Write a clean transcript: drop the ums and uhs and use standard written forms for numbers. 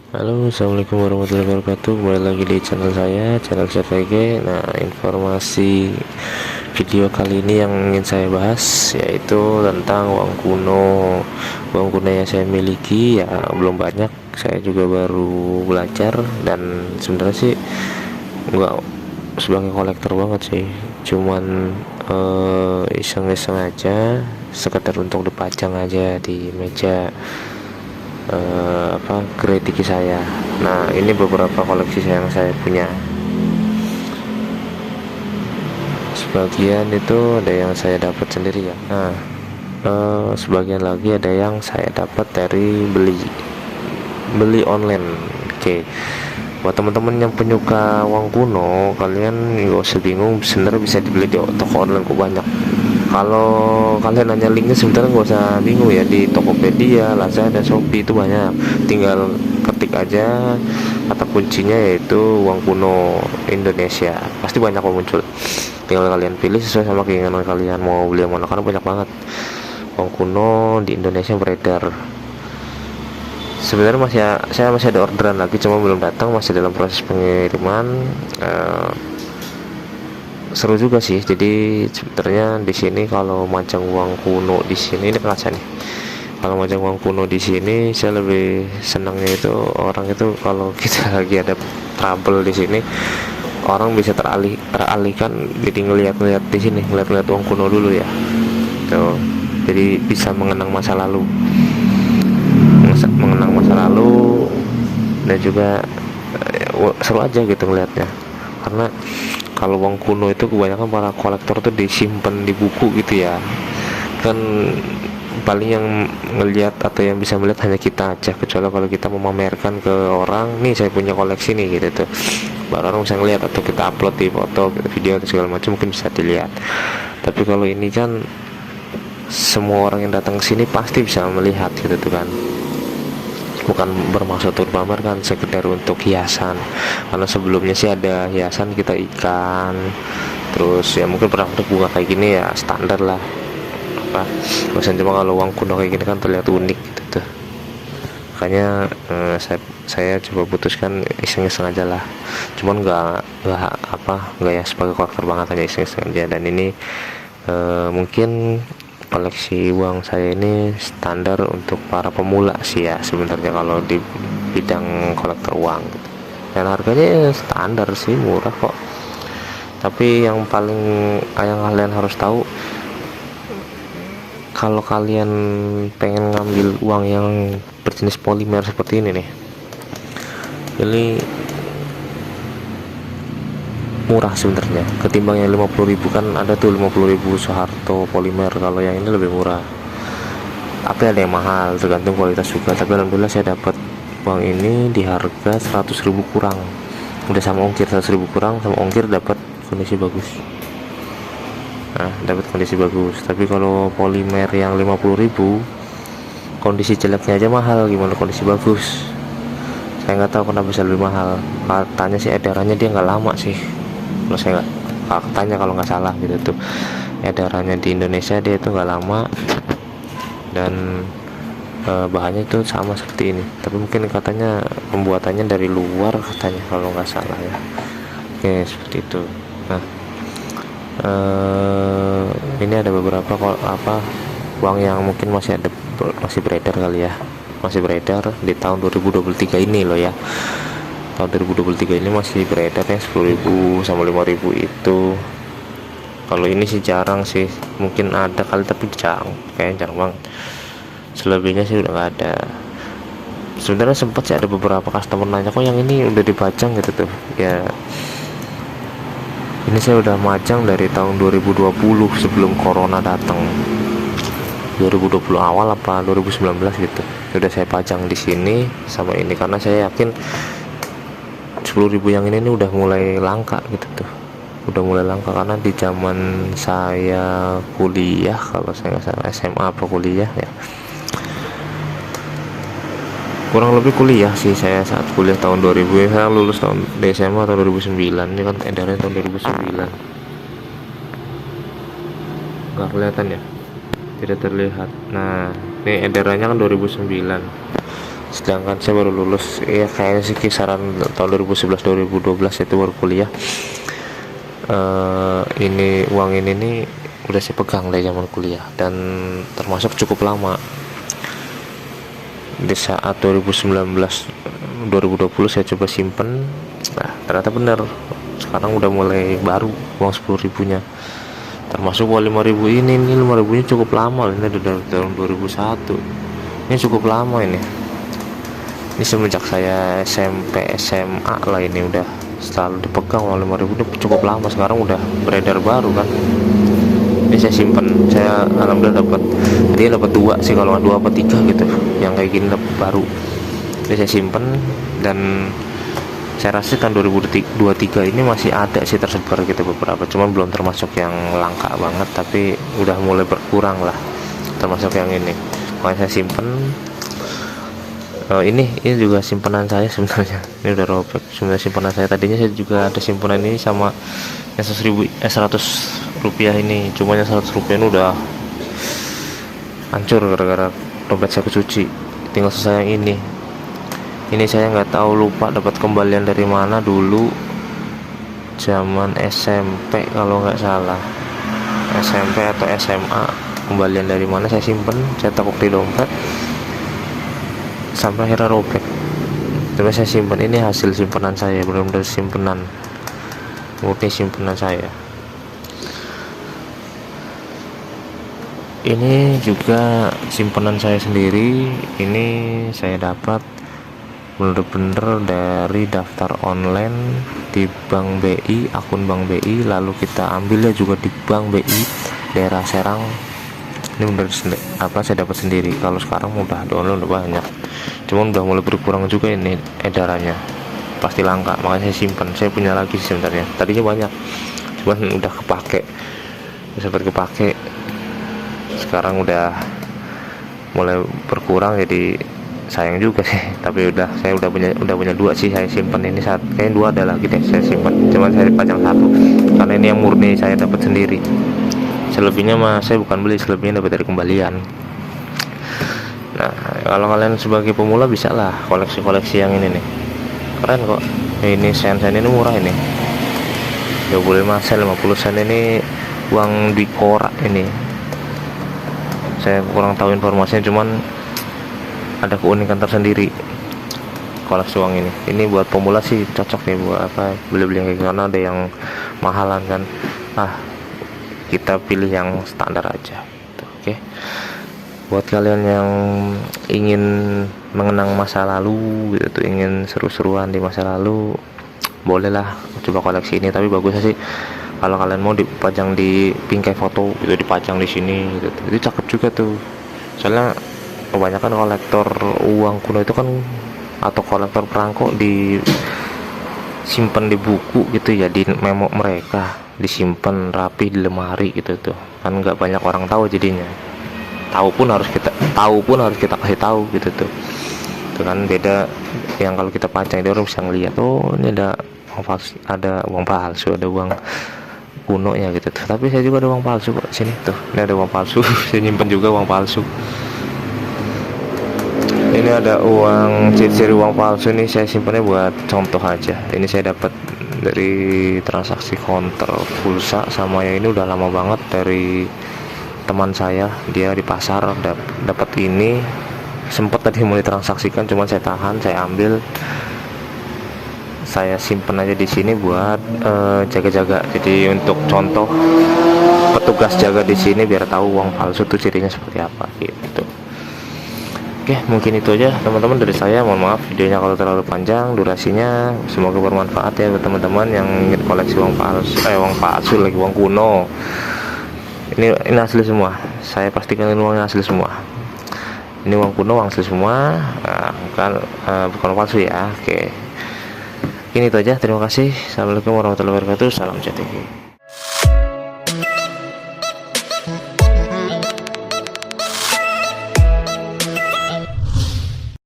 Halo, assalamualaikum warahmatullahi wabarakatuh. Kembali lagi di channel saya, channel CVG. Nah, informasi video kali ini yang ingin saya bahas yaitu tentang uang kuno. Uang kuno yang saya miliki ya belum banyak. Saya juga baru belajar dan sebenarnya sih nggak sebagai kolektor banget sih. Cuman iseng-iseng aja, sekedar untuk dipajang aja di meja kritiki saya. Nah, ini beberapa koleksi yang saya punya. Sebagian itu ada yang saya dapat sendiri ya. Nah, sebagian lagi ada yang saya dapat dari beli online. Oke, buat teman-teman yang penyuka uang kuno, kalian nggak usah bingung, sebenarnya bisa dibeli di toko online kok banyak. Kalau kalian nanya linknya sebenarnya nggak usah bingung ya, di Tokopedia, Lazada, Shopee itu banyak. Tinggal ketik aja kata kuncinya yaitu uang kuno Indonesia, pasti banyak kok muncul. Tinggal kalian pilih sesuai sama keinginan kalian mau beli yang mana, karena banyak banget uang kuno di Indonesia beredar. Sebenarnya saya masih ada orderan lagi, cuma belum datang, masih dalam proses pengiriman. Eh, Seru juga sih. Jadi sebenarnya di sini kalau majang uang kuno di sini, ini kerasa nih, kalau majang uang kuno di sini saya lebih senangnya itu orang itu kalau kita lagi ada trouble di sini, orang bisa teralihkan jadi ngeliat-ngeliat di sini, ngeliat-ngeliat uang kuno dulu ya tuh. Jadi bisa mengenang masa lalu, mengenang masa lalu, dan juga seru aja gitu ngeliatnya. Karena kalau uang kuno itu kebanyakan para kolektor tuh disimpan di buku gitu ya kan, paling yang ngelihat atau yang bisa melihat hanya kita aja, kecuali kalau kita memamerkan ke orang, nih saya punya koleksi nih gitu tuh, baru orang bisa ngelihat, atau kita upload di foto, video atau segala macam mungkin bisa dilihat. Tapi kalau ini kan semua orang yang datang ke sini pasti bisa melihat gitu tuh kan, bukan bermaksud untuk pamerkan, sekedar untuk hiasan. Karena sebelumnya sih ada hiasan kita ikan, terus ya mungkin pernah bunga kayak gini ya standar lah apa. Bosan, cuma kalau uang kuno kayak gini kan terlihat unik gitu tuh. Makanya saya coba putuskan iseng-iseng aja lah, cuman nggak ya sebagai kolektor banget, hanya iseng-iseng aja. Dan ini mungkin koleksi uang saya ini standar untuk para pemula sih ya sebenarnya kalau di bidang kolektor uang gitu. Dan harganya ya standar sih, murah kok. Tapi yang paling yang kalian harus tahu, kalau kalian pengen ngambil uang yang berjenis polimer seperti ini nih, ini murah sebenarnya ketimbang yang 50.000. Kan ada tuh 50.000 Soeharto polimer, kalau yang ini lebih murah. Tapi ada yang mahal, tergantung kualitas juga. Tapi alhamdulillah saya dapat uang ini di harga 100.000 kurang, udah sama ongkir. 100.000 kurang sama ongkir dapat kondisi bagus. Nah, dapat kondisi bagus. Tapi kalau polimer yang 50.000, kondisi jeleknya aja mahal, gimana kondisi bagus? Saya nggak tahu kenapa bisa lebih mahal. Katanya sih edarannya dia nggak lama sih, kalau saya nggak, katanya kalau nggak salah gitu tuh, edarannya di Indonesia dia itu nggak lama. Dan bahannya itu sama seperti ini, tapi mungkin katanya pembuatannya dari luar katanya kalau nggak salah ya. Oke, seperti itu. Nah, ini ada beberapa uang yang mungkin masih beredar kali ya, masih beredar di tahun 2023 ini loh ya. Tahun 2023 ini masih beredar ya 10.000 sama 5.000 itu. Kalau ini sih jarang sih, mungkin ada kali tapi jarang, kayaknya jarang banget. Selebihnya sih udah nggak ada. Sebenarnya sempat sih ada beberapa customer nanya, kok yang ini udah dipajang gitu tuh ya. Ini saya udah majang dari tahun 2020 sebelum corona datang. 2020 awal apa 2019 gitu. Udah saya pajang di sini sama ini, karena saya yakin 10.000 yang ini udah mulai langka gitu tuh. Udah mulai langka karena di zaman saya kuliah, kalau saya nggak salah SMA apa kuliah ya, kurang lebih kuliah sih, saya saat kuliah tahun 2000 ya, saya lulus tahun di SMA tahun 2009. Ini kan edarnya tahun 2009, nggak kelihatan ya, tidak terlihat. Nah, ini edarannya kan 2009. sedangkan saya baru lulus ya, kayaknya sih kisaran tahun 2011 2012 itu baru kuliah. Ini uang ini nih udah saya pegang dari zaman kuliah dan termasuk cukup lama. Di saat 2019 2020 saya coba simpen, nah ternyata bener, sekarang udah mulai baru uang 10.000-nya, termasuk uang 5.000 ini 5.000-nya cukup lama, ini udah tahun 2001, ini cukup lama ini semenjak saya SMP SMA lah, ini udah selalu dipegang uang 5.000, ini cukup lama, sekarang udah beredar baru kan. Ini saya simpen, saya alhamdulillah dapat, dia dapat 2 sih, kalau nggak 2 apa 3 gitu yang kayak gini dapat baru. Ini saya simpen dan saya rasa tahun 2023 ini masih ada sih tersebar gitu beberapa, cuman belum termasuk yang langka banget, tapi udah mulai berkurang lah termasuk yang ini, makanya saya simpen. Ini juga simpanan saya sebenarnya, ini udah robek sebenarnya simpanan saya. Tadinya saya juga ada simpanan ini sama yang 100 rupiah ini, cuma yang 100 rupiah ini udah hancur gara-gara dompet saya kecuci, tinggal saya yang ini saya nggak tahu, lupa dapat kembalian dari mana dulu zaman SMP kalau nggak salah, SMP atau SMA, kembalian dari mana saya simpen, saya takut di dompet sampai akhirnya robek. Terus saya simpan, ini hasil simpanan saya, benar-benar simpanan murni simpanan saya. Ini juga simpanan saya sendiri, ini saya dapat bener-bener dari daftar online di Bank BI, akun Bank BI, lalu kita ambilnya juga di Bank BI daerah Serang. Ini bener saya dapat sendiri. Kalau sekarang udah download udah banyak, cuman udah mulai berkurang juga ini edarannya, pasti langka, makanya saya simpan. Saya punya lagi sebenarnya, tadinya banyak cuman udah sempat kepake, sekarang udah mulai berkurang, jadi sayang juga sih. Tapi saya udah punya 2 sih saya simpan ini, saat kayaknya 2 ada lagi deh saya simpan, cuman saya pajang 1 karena ini yang murni saya dapat sendiri. Selebihnya mah saya bukan beli, selebihnya dapat dari kembalian. Nah, kalau kalian sebagai pemula bisa lah koleksi yang ini nih, keren kok. Ini sen ini murah, ini 25 sen 50 sen, ini uang di korak. Ini saya kurang tahu informasinya, cuman ada keunikan tersendiri koleksi uang ini buat pemula sih cocok nih, buat apa beli-beli yang kayak, karena ada yang mahalan kan, kita pilih yang standar aja gitu. Oke, buat kalian yang ingin mengenang masa lalu gitu, ingin seru-seruan di masa lalu, bolehlah coba koleksi ini. Tapi bagusnya sih kalau kalian mau dipajang di bingkai foto gitu, dipajang di sini gitu, itu cakep juga tuh. Soalnya kebanyakan kolektor uang kuno itu kan, atau kolektor perangko, disimpan di buku gitu ya, di memo mereka disimpan rapi di lemari gitu tuh kan, nggak banyak orang tahu jadinya. Tahu pun harus kita kasih tahu gitu tuh. Itu kan beda yang kalau kita pajang, dia orang bisa ngeliat, oh ini ada uang palsu, ada uang kuno ya gitu tuh. Tapi saya juga ada uang palsu kok sini tuh, ini ada uang palsu saya nyimpen juga uang palsu. Ini ada uang ciri-ciri uang palsu, ini saya simpannya buat contoh aja. Ini saya dapat dari transaksi counter pulsa sama ya, ini udah lama banget, dari teman saya, dia di pasar dapat ini, sempat tadi mau ditransaksikan, cuman saya tahan, saya ambil, saya simpen aja di sini buat jaga-jaga. Jadi untuk contoh petugas jaga di sini biar tahu uang palsu tuh cirinya seperti apa gitu. Oke, mungkin itu aja teman-teman dari saya. Mohon maaf videonya kalau terlalu panjang durasinya. Semoga bermanfaat ya buat teman-teman yang ingin koleksi uang palsu lagi, uang kuno. Ini asli semua. Saya pastikan ini uangnya asli semua. Ini uang kuno, uang asli semua. Bukan palsu ya. Oke. Ini itu aja. Terima kasih. Assalamualaikum warahmatullahi wabarakatuh. Salam CTV.